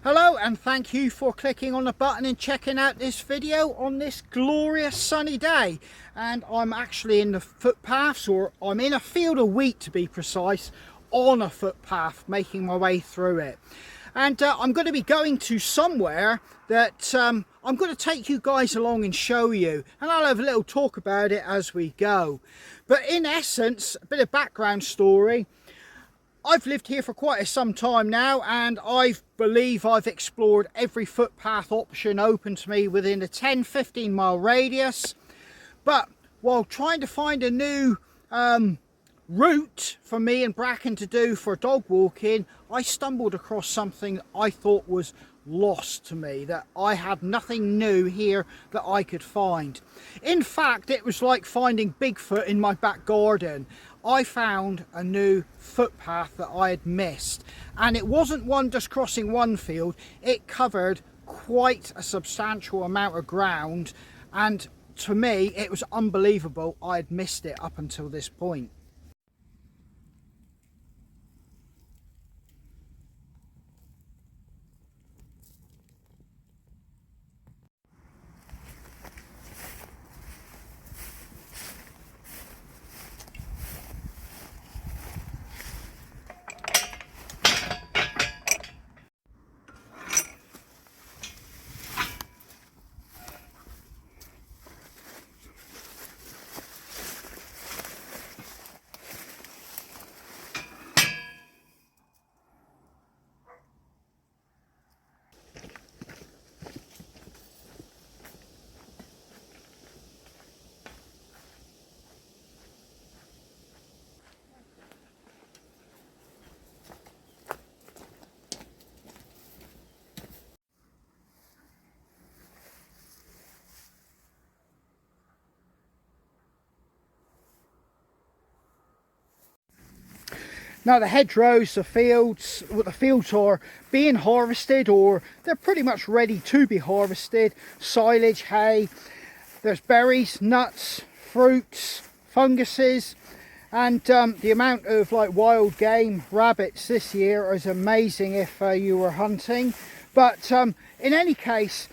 Hello, and thank you for clicking on the button and checking out this video on this glorious sunny day. And I'm actually in the footpaths, or I'm in a field of wheat to be precise, on a footpath, making my way through it. And I'm going to be going to somewhere that I'm going to take you guys along and show you, and I'll have a little talk about it as we go. But in essence, a bit of background story. I've lived here for quite some time now, and I believe I've explored every footpath option open to me within a 10-15 mile radius. But while trying to find a new route for me and Bracken to do for dog walking, I stumbled across something I thought was lost to me, that I had nothing new here that I could find. In fact, it was like finding Bigfoot in my back garden. I found a new footpath that I had missed, and it wasn't one just crossing one field. It covered quite a substantial amount of ground, and to me it was unbelievable I had missed it up until this point. Now the hedgerows, the fields are being harvested, or they're pretty much ready to be harvested. Silage, hay, there's berries, nuts, fruits, funguses, and the amount of like wild game, rabbits this year is amazing if you were hunting. But in any case,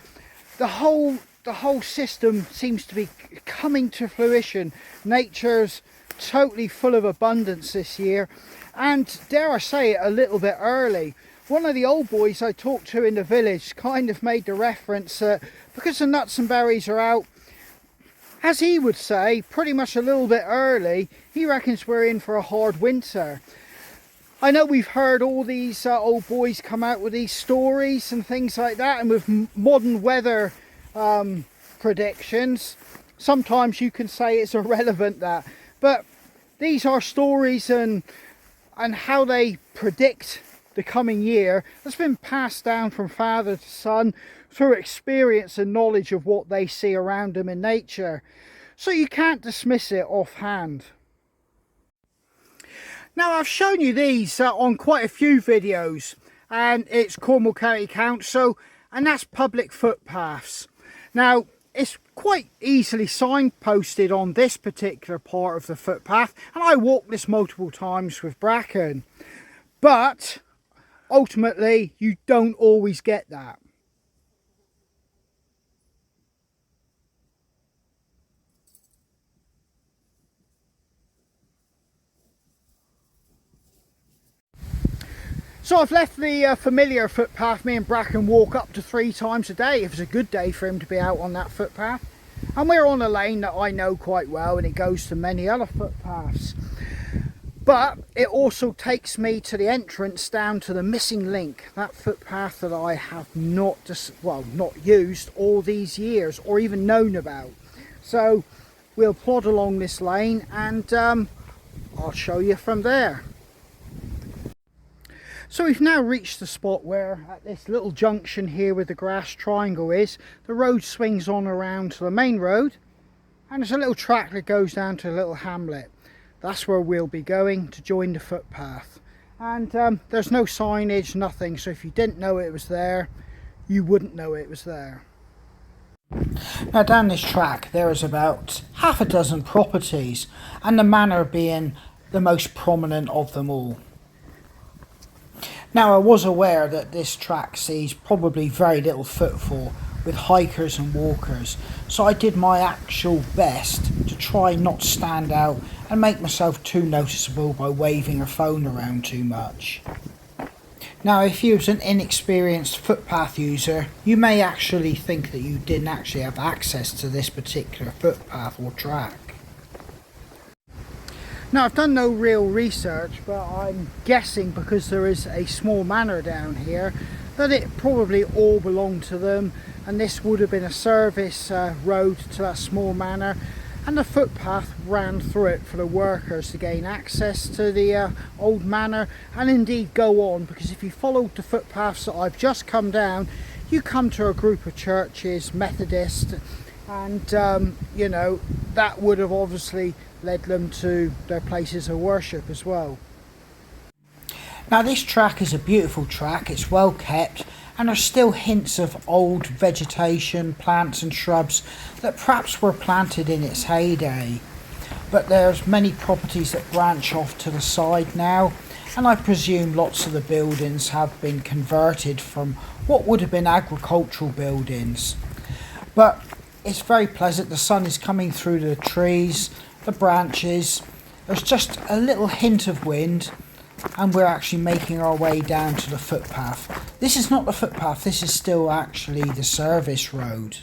the whole system seems to be coming to fruition. Nature's totally full of abundance this year, and dare I say it, a little bit early. One of the old boys I talked to in the village kind of made the reference that because the nuts and berries are out, as he would say, pretty much a little bit early, he reckons we're in for a hard winter. I know we've heard all these old boys come out with these stories and things like that, and with modern weather predictions, sometimes you can say it's irrelevant, that, but these are stories and how they predict the coming year that's been passed down from father to son through experience and knowledge of what they see around them in nature. So you can't dismiss it offhand. Now, I've shown you these on quite a few videos, and it's Cornwall County Council, and that's public footpaths. Now, it's quite easily signposted on this particular part of the footpath, and I walked this multiple times with Bracken, but ultimately you don't always get that. So I've left the familiar footpath me and Bracken walk up to 3 times a day if it's a good day for him to be out on that footpath. And we're on a lane that I know quite well, and it goes to many other footpaths. But it also takes me to the entrance down to the missing link, that footpath that I have not used all these years or even known about. So we'll plod along this lane, and I'll show you from there. So we've now reached the spot where, at this little junction here where the grass triangle is, the road swings on around to the main road, and there's a little track that goes down to a little hamlet. That's where we'll be going to join the footpath. And there's no signage, nothing, so if you didn't know it was there, you wouldn't know it was there. Now down this track there is about half a dozen properties, and the manor being the most prominent of them all. Now I was aware that this track sees probably very little footfall with hikers and walkers, so I did my actual best to try not stand out and make myself too noticeable by waving a phone around too much. Now if you're an inexperienced footpath user, you may actually think that you didn't actually have access to this particular footpath or track. Now I've done no real research, but I'm guessing because there is a small manor down here that it probably all belonged to them, and this would have been a service road to that small manor, and the footpath ran through it for the workers to gain access to the old manor and indeed go on, because if you followed the footpaths that I've just come down, you come to a group of churches, Methodist, and you know, that would have obviously led them to their places of worship as well. Now this track is a beautiful track, it's well kept, and there's still hints of old vegetation, plants and shrubs that perhaps were planted in its heyday. But there's many properties that branch off to the side now, and I presume lots of the buildings have been converted from what would have been agricultural buildings. But it's very pleasant, the sun is coming through the trees, the branches, there's just a little hint of wind, and we're actually making our way down to the footpath. This is not the footpath, this is still actually the service road.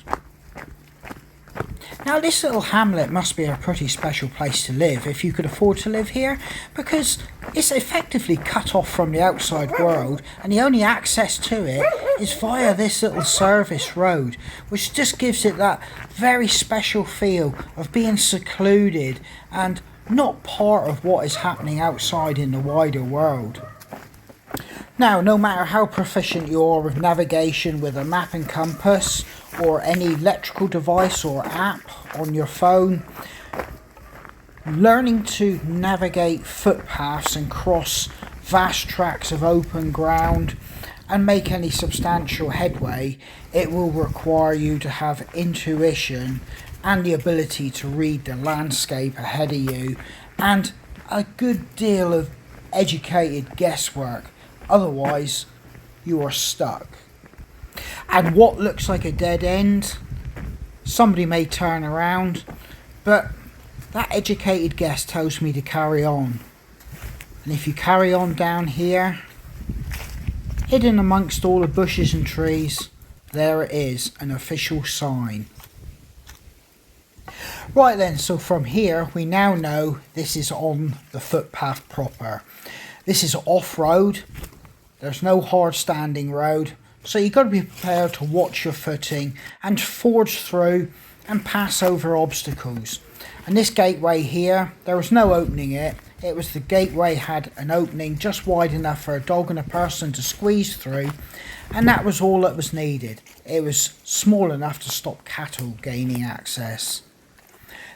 Now this little hamlet must be a pretty special place to live if you could afford to live here, because it's effectively cut off from the outside world and the only access to it is via this little service road, which just gives it that very special feel of being secluded and not part of what is happening outside in the wider world. Now, no matter how proficient you are with navigation with a map and compass or any electrical device or app on your phone, learning to navigate footpaths and cross vast tracts of open ground and make any substantial headway, it will require you to have intuition and the ability to read the landscape ahead of you and a good deal of educated guesswork. Otherwise, you are stuck. And what looks like a dead end, somebody may turn around, but that educated guess tells me to carry on. And if you carry on down here, hidden amongst all the bushes and trees, there it is, an official sign. Right then, so from here we now know this is on the footpath proper. This is off-road, there's no hard standing road, so you've got to be prepared to watch your footing and forge through and pass over obstacles. And this gateway here, there was no opening it. It was the gateway had an opening just wide enough for a dog and a person to squeeze through, and that was all that was needed. It was small enough to stop cattle gaining access.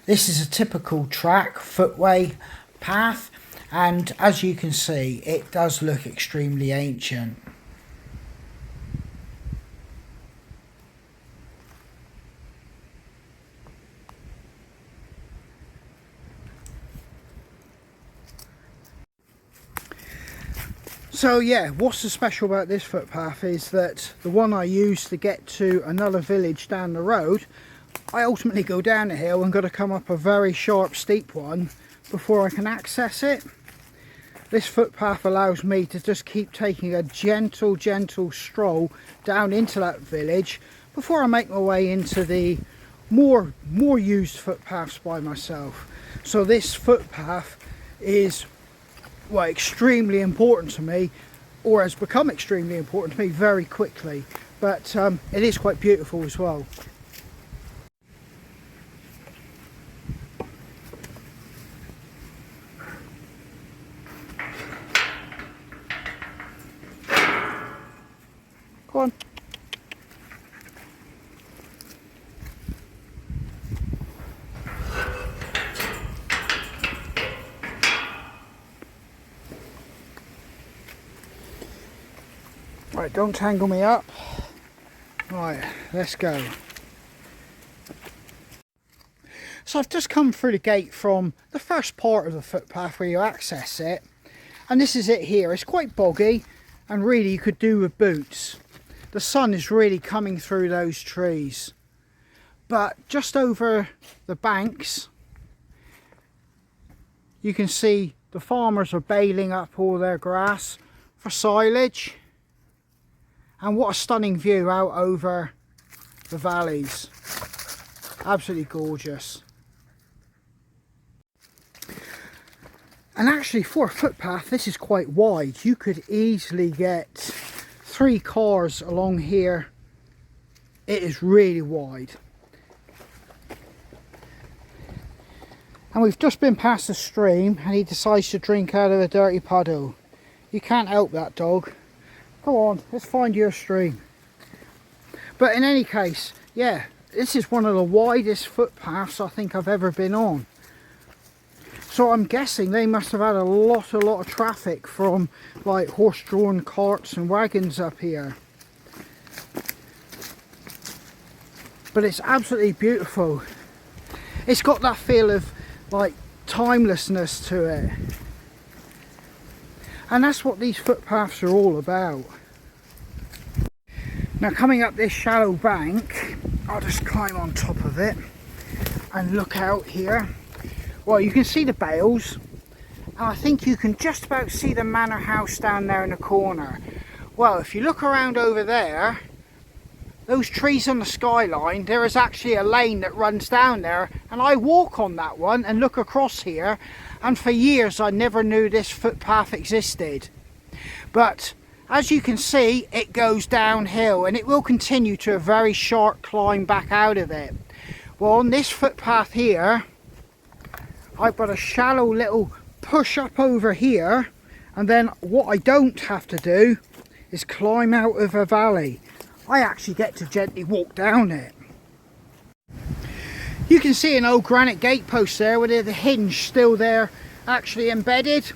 This is a typical track, footway, path, and as you can see, it does look extremely ancient. So yeah, what's so special about this footpath is that the one I used to get to another village down the road, I ultimately go down a hill and got to come up a very sharp steep one before I can access it. This footpath allows me to just keep taking a gentle stroll down into that village before I make my way into the more used footpaths by myself. So this footpath is, well, extremely important to me, or has become extremely important to me very quickly, but it is quite beautiful as well. Go on. Right, don't tangle me up. Right, let's go. So I've just come through the gate from the first part of the footpath where you access it, and this is it here. It's quite boggy, and really you could do with boots. The sun is really coming through those trees. But just over the banks, you can see the farmers are baling up all their grass for silage. And what a stunning view out over the valleys. Absolutely gorgeous. And actually for a footpath, this is quite wide. You could easily get 3 cars along here. It is really wide. And we've just been past the stream and he decides to drink out of a dirty puddle. You can't help that dog. Go on, let's find you a stream. But in any case, yeah, this is one of the widest footpaths I think I've ever been on. So I'm guessing they must have had a lot of traffic from like horse-drawn carts and wagons up here. But it's absolutely beautiful. It's got that feel of like timelessness to it. And that's what these footpaths are all about. Now coming up this shallow bank, I'll just climb on top of it and look out here. Well, you can see the bales, and I think you can just about see the manor house down there in the corner. Well, if you look around over there, those trees on the skyline, there is actually a lane that runs down there, and I walk on that one and look across here, and for years I never knew this footpath existed. But as you can see, it goes downhill and it will continue to a very sharp climb back out of it. Well, on this footpath here, I've got a shallow little push up over here, and then what I don't have to do is climb out of a valley. I actually get to gently walk down it. You can see an old granite gate post there with the hinge still there actually embedded,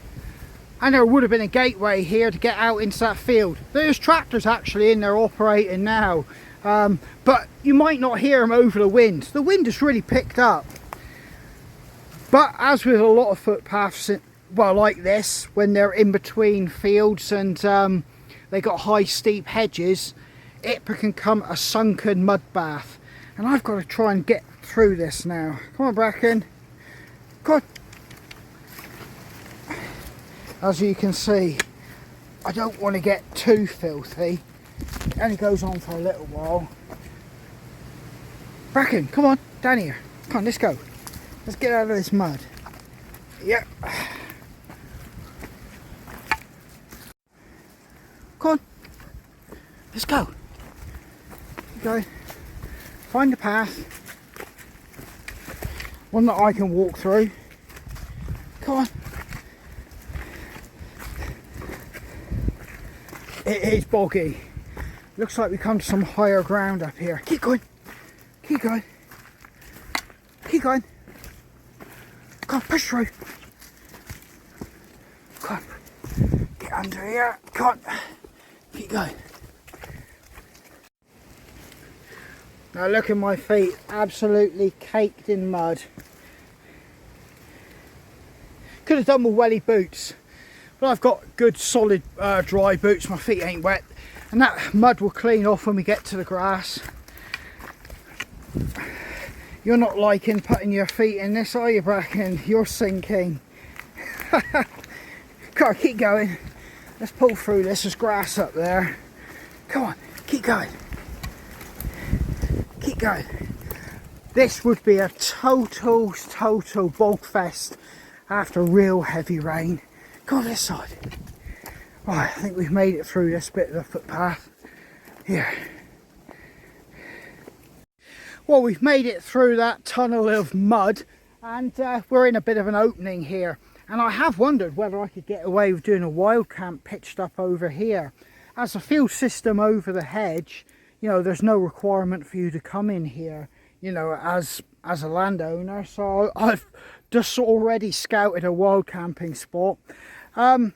and there would have been a gateway here to get out into that field. There's tractors actually in there operating now, but you might not hear them over the wind. The wind has really picked up. But as with a lot of footpaths, well, like this, when they're in between fields and they got high steep hedges, it can become a sunken mud bath. And I've got to try and get through this now. Come on, Bracken. Come on. As you can see, I don't want to get too filthy. It only goes on for a little while. Bracken, come on, down here. Come on, let's go. Let's get out of this mud. Yep. Come on. Let's go. Go. Find a path. One that I can walk through. Come on. It is boggy. Looks like we come to some higher ground up here. Keep going. Keep going. Keep going. Come on, push through. Come on. Get under here. Come on. Keep going. Now look at my feet. Absolutely caked in mud. Could have done with welly boots. But I've got good solid dry boots. My feet ain't wet. And that mud will clean off when we get to the grass. You're not liking putting your feet in this, are you, Bracken? You're sinking. Come on, keep going. Let's pull through this. There's grass up there. Come on, keep going. Keep going. This would be a total bog fest after real heavy rain. Go on this side. Right, I think we've made it through this bit of the footpath. Here. Well, we've made it through that tunnel of mud, and we're in a bit of an opening here. And I have wondered whether I could get away with doing a wild camp pitched up over here. As a field system over the hedge, you know, there's no requirement for you to come in here, you know, as a landowner. So I've just already scouted a wild camping spot. Yeah,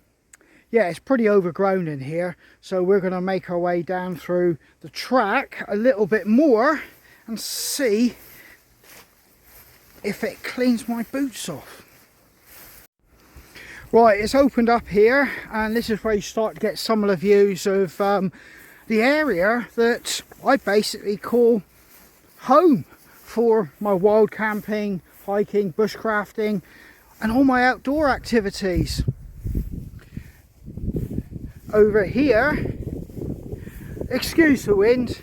it's pretty overgrown in here, so we're going to make our way down through the track a little bit more and see if it cleans my boots off. Right, it's opened up here, and this is where you start to get some of the views of the area that I basically call home for my wild camping, hiking, bushcrafting and all my outdoor activities. Over here, excuse the wind,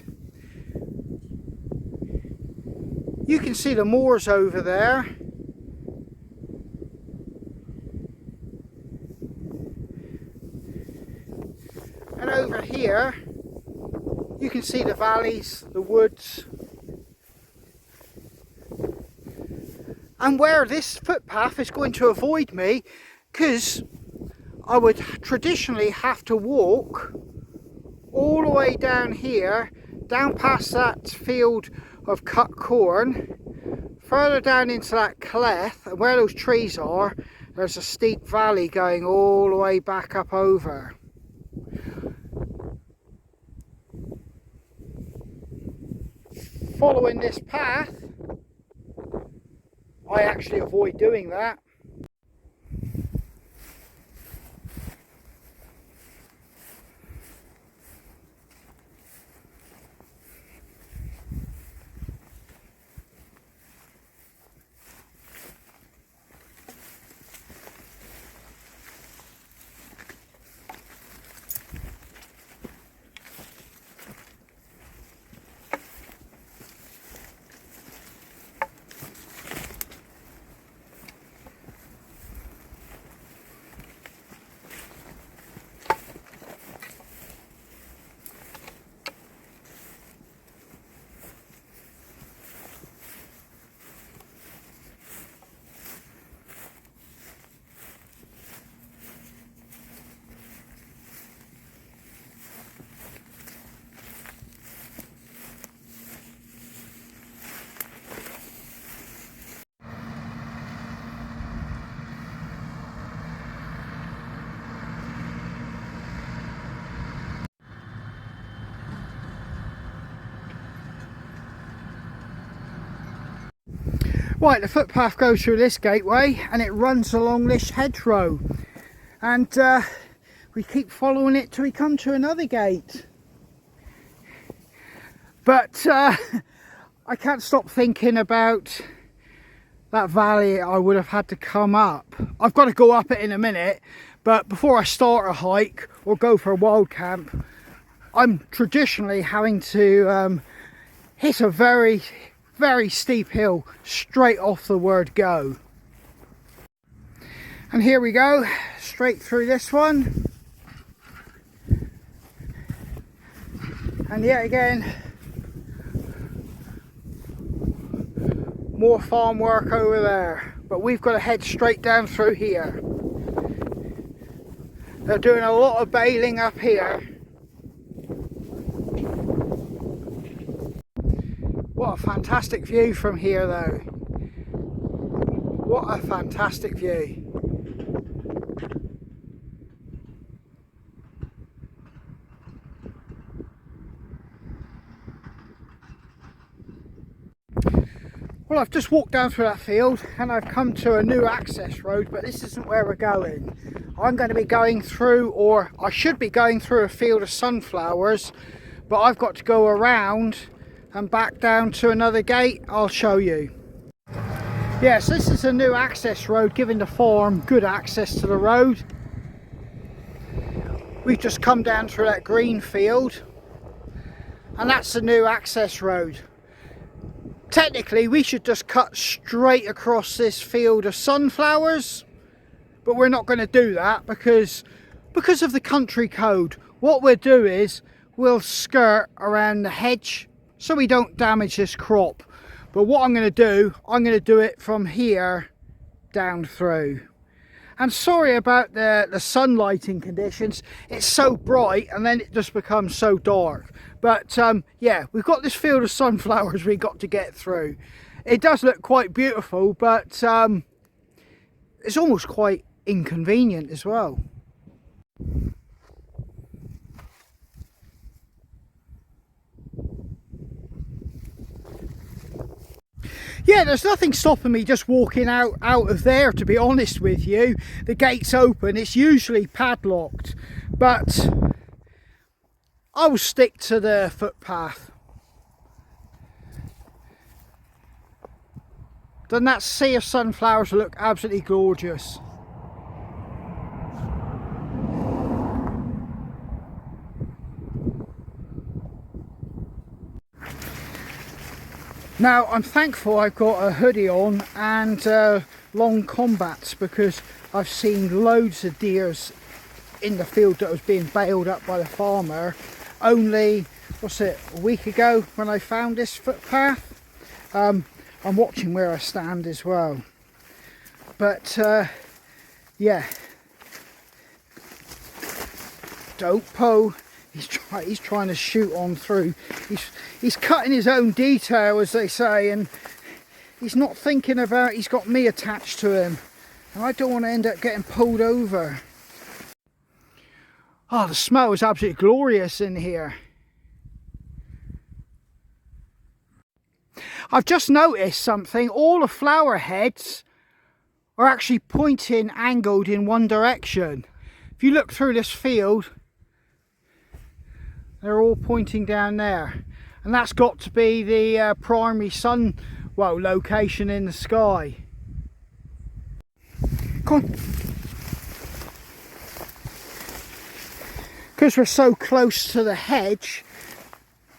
you can see the moors over there. And over here, you can see the valleys, the woods. And where this footpath is going to avoid me, because I would traditionally have to walk all the way down here, down past that field of cut corn, further down into that cleft, and where those trees are, there's a steep valley going all the way back up over. Following this path, I actually avoid doing that. Right, the footpath goes through this gateway and it runs along this hedgerow, and we keep following it till we come to another gate. But I can't stop thinking about that valley I would have had to come up. I've got to go up it in a minute, but before I start a hike or go for a wild camp, I'm traditionally having to hit a very steep hill straight off the word go. And here we go, straight through this one. And yet again, more farm work over there, but we've got to head straight down through here. They're doing a lot of baling up here. What a fantastic view from here though. What a fantastic view. Well, I've just walked down through that field and I've come to a new access road, but this isn't where we're going. I'm going to be going through, or I should be going through, a field of sunflowers, but I've got to go around and back down to another gate. I'll show you. Yes, this is a new access road, giving the farm good access to the road. We've just come down through that green field, and that's the new access road. Technically we should just cut straight across this field of sunflowers, but we're not going to do that because of the country code. What we'll do is we'll skirt around the hedge so we don't damage this crop. But what I'm going to do it from here down through. And sorry about the sunlighting conditions, it's so bright and then it just becomes so dark. But yeah, we've got this field of sunflowers we've got to get through. It does look quite beautiful, but it's almost quite inconvenient as well. Yeah, there's nothing stopping me just walking out of there, to be honest with you. The gate's open, it's usually padlocked, but I will stick to the footpath. Doesn't that sea of sunflowers look absolutely gorgeous? Now I'm thankful I've got a hoodie on and long combats, because I've seen loads of deers in the field that was being bailed up by the farmer only, what's it, a week ago when I found this footpath. I'm watching where I stand as well, but yeah, don't pull. He's trying to shoot on through. He's cutting his own detail, as they say, and he's not thinking about he's got me attached to him, and I don't want to end up getting pulled over. Oh, the smell is absolutely glorious in here. I've just noticed something. All the flower heads are actually pointing, angled in one direction. If you look through this field, they're all pointing down there, and that's got to be the primary sun, well, location in the sky. Come on. Because we're so close to the hedge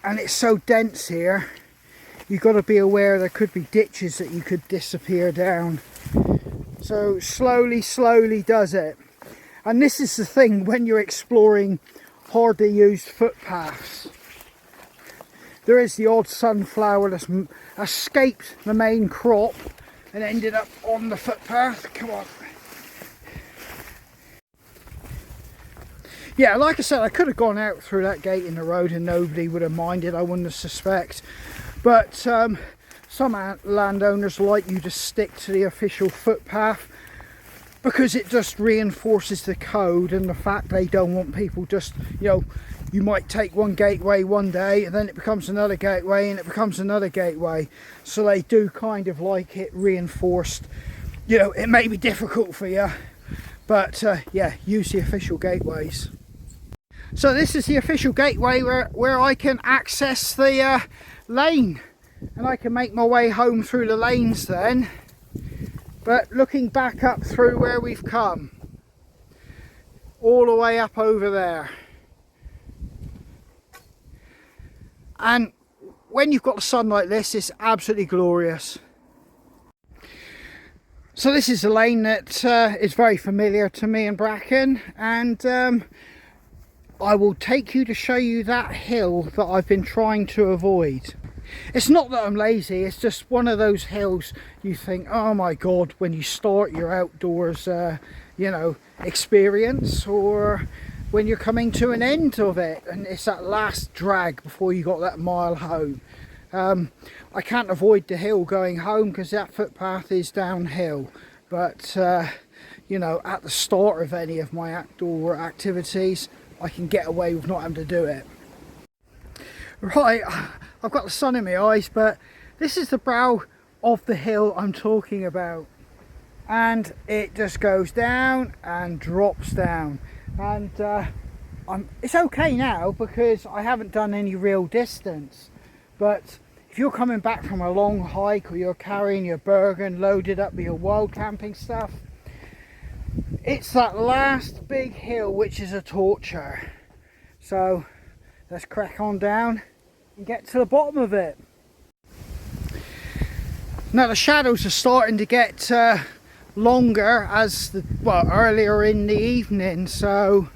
and it's so dense here, you've got to be aware there could be ditches that you could disappear down. So slowly does it. And this is the thing when you're exploring hardly used footpaths. There is the odd sunflower that's escaped the main crop and ended up on the footpath. Come on. Yeah, like I said, I could have gone out through that gate in the road and nobody would have minded, I wouldn't have suspect. But some landowners like you to stick to the official footpath, because it just reinforces the code and the fact they don't want people just, you know, you might take one gateway one day and then it becomes another gateway and it becomes another gateway. So they do kind of like it reinforced. You know, it may be difficult for you, but yeah, use the official gateways. So this is the official gateway where I can access the lane, and I can make my way home through the lanes then. But looking back up through where we've come, all the way up over there, and when you've got the sun like this, it's absolutely glorious. So this is a lane that is very familiar to me and Bracken, and I will take you to show you that hill that I've been trying to avoid. It's not that I'm lazy, it's just one of those hills you think, oh my god, when you start your outdoors you know, experience, or when you're coming to an end of it and it's that last drag before you got that mile home. I can't avoid the hill going home because that footpath is downhill, but you know, at the start of any of my outdoor activities I can get away with not having to do it. Right, I've got the sun in my eyes, but this is the brow of the hill I'm talking about, and it just goes down and drops down, and it's okay now because I haven't done any real distance. But if you're coming back from a long hike, or you're carrying your Bergen loaded up with your wild camping stuff, it's that last big hill which is a torture. So let's crack on down and get to the bottom of it. Now the shadows are starting to get longer as earlier in the evening, so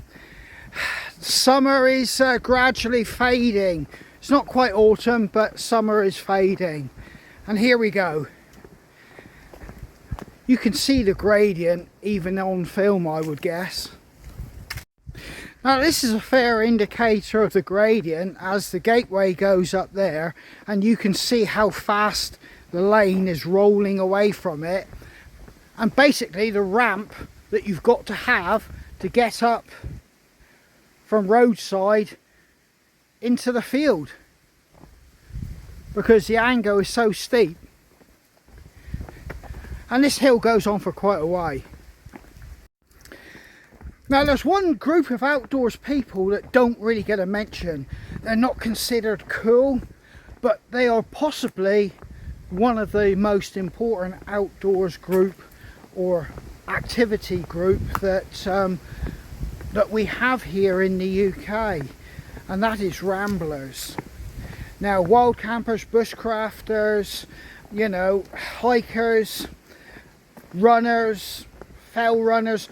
summer is gradually fading. It's not quite autumn, but summer is fading. And here we go. You can see the gradient even on film, I would guess. Now this is a fair indicator of the gradient as the gateway goes up there, and you can see how fast the lane is rolling away from it, and basically the ramp that you've got to have to get up from roadside into the field, because the angle is so steep. and this hill goes on for quite a way. Now there's one group of outdoors people that don't really get a mention. They're not considered cool, but they are possibly one of the most important outdoors group or activity group that that we have here in the UK, and that is ramblers. Now wild campers, bushcrafters, you know, hikers, runners, fell runners,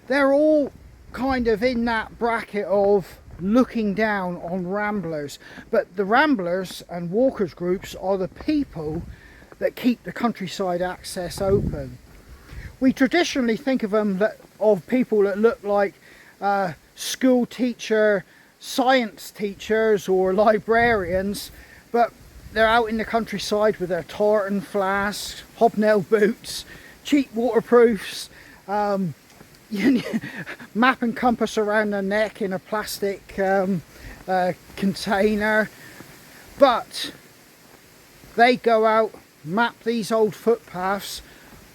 they're all kind of in that bracket of looking down on ramblers. But the ramblers and walkers groups are the people that keep the countryside access open. We traditionally think of them of people that look like school teacher, science teachers or librarians, but they're out in the countryside with their tartan flasks, hobnail boots, cheap waterproofs, map and compass around their neck in a plastic container. But they go out, map these old footpaths,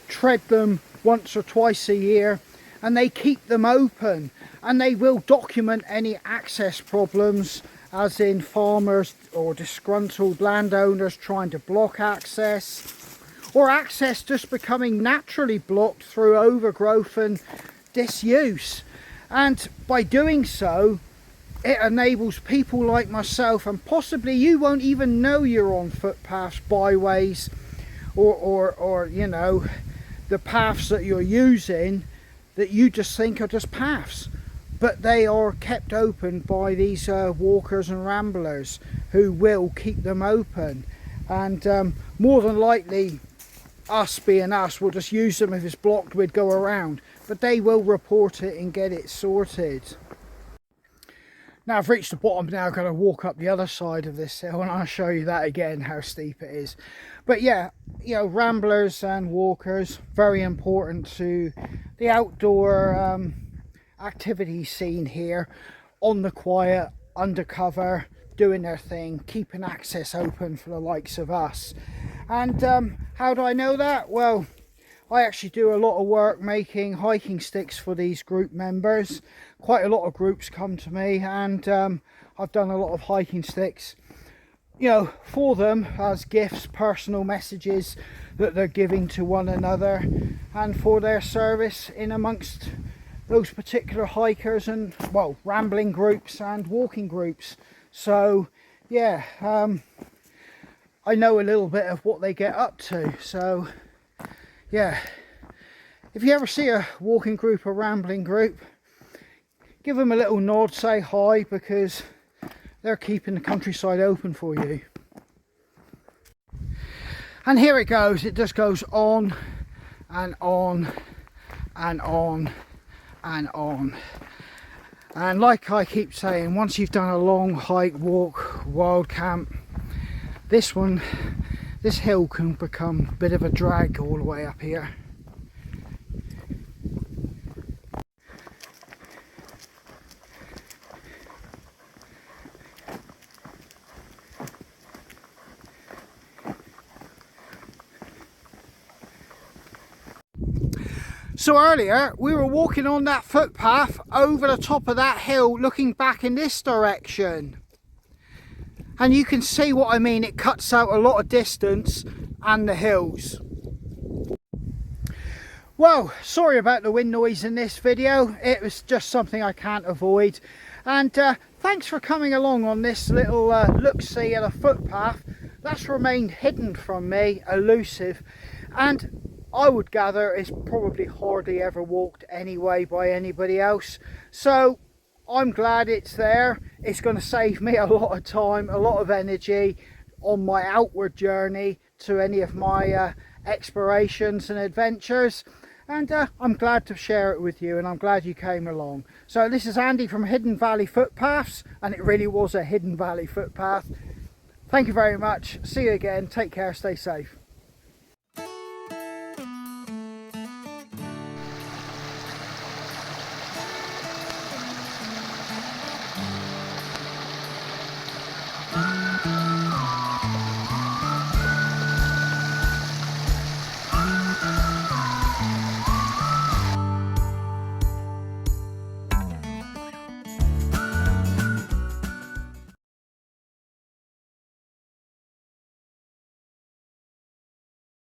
tread them once or twice a year, and they keep them open, and they will document any access problems, as in farmers or disgruntled landowners trying to block access, or access just becoming naturally blocked through overgrowth and disuse. And by doing so, it enables people like myself, and possibly you won't even know you're on footpaths, byways, or you know, the paths that you're using that you just think are just paths, but they are kept open by these walkers and ramblers who will keep them open. And more than likely, us being us, will just use them. If it's blocked, we'd go around, but they will report it and get it sorted. Now I've reached the bottom, now I've got to walk up the other side of this hill, and I'll show you that again, how steep it is. But yeah, you know, ramblers and walkers, very important to the outdoor activity scene here, on the quiet, undercover, doing their thing, keeping access open for the likes of us. And how do I know that? Well, I actually do a lot of work making hiking sticks for these group members. Quite a lot of groups come to me, and I've done a lot of hiking sticks, you know, for them as gifts, personal messages that they're giving to one another, and for their service in amongst those particular hikers and, well, rambling groups and walking groups. So yeah, I know a little bit of what they get up to. So yeah, if you ever see a walking group or rambling group, give them a little nod, say hi, because they're keeping the countryside open for you. And here it goes, it just goes on and on and on and on. And like I keep saying, once you've done a long hike, walk, wild camp, this hill can become a bit of a drag all the way up here. So earlier we were walking on that footpath over the top of that hill, looking back in this direction, and you can see what I mean. It cuts out a lot of distance and the hills. Well, sorry about the wind noise in this video, it was just something I can't avoid. And thanks for coming along on this little look-see at a footpath that's remained hidden from me, elusive, and I would gather it's probably hardly ever walked anyway by anybody else. So I'm glad it's there. It's going to save me a lot of time, a lot of energy on my outward journey to any of my explorations and adventures. And I'm glad to share it with you, and I'm glad you came along. So this is Andy from Hidden Valley Footpaths, and it really was a Hidden Valley footpath. Thank you very much. See you again. Take care. Stay safe.